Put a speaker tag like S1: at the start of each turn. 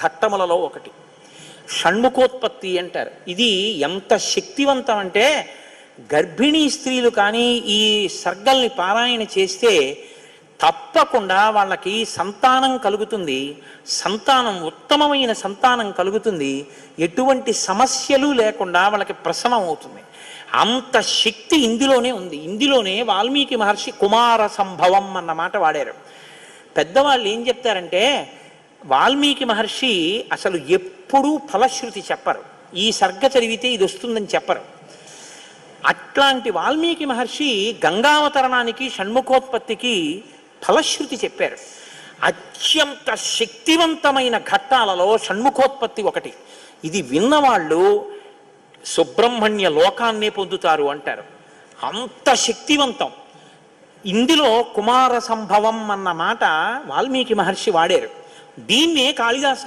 S1: ఘట్టములలో ఒకటి షణ్ముఖోత్పత్తి అంటారు. ఇది ఎంత శక్తివంతం అంటే గర్భిణీ స్త్రీలు కానీ ఈ సర్గల్ని పారాయణ చేస్తే తప్పకుండా వాళ్ళకి సంతానం కలుగుతుంది, సంతానం ఉత్తమమైన సంతానం కలుగుతుంది, ఎటువంటి సమస్యలు లేకుండా వాళ్ళకి ప్రసవం అవుతుంది. అంత శక్తి ఇందులోనే ఉంది. ఇందులోనే వాల్మీకి మహర్షి కుమార సంభవం అన్న మాట వాడారు. పెద్దవాళ్ళు ఏం చెప్తారంటే వాల్మీకి మహర్షి అసలు ఎప్పుడూ ఫలశ్రుతి చెప్పరు, ఈ సర్గ చదివితే ఇది వస్తుందని చెప్పరు. అట్లాంటి వాల్మీకి మహర్షి గంగావతరణానికి షణ్ముఖోత్పత్తికి ఫలశ్రుతి చెప్పారు. అత్యంత శక్తివంతమైన ఘట్టాలలో షణ్ముఖోత్పత్తి ఒకటి. ఇది విన్నవాళ్ళు సుబ్రహ్మణ్య లోకాన్నే పొందుతారు అంటారు. అంత శక్తివంతం. ఇందులో కుమార సంభవం అన్న మాట వాల్మీకి మహర్షి వాడారు. దీన్నే కాళిదాస్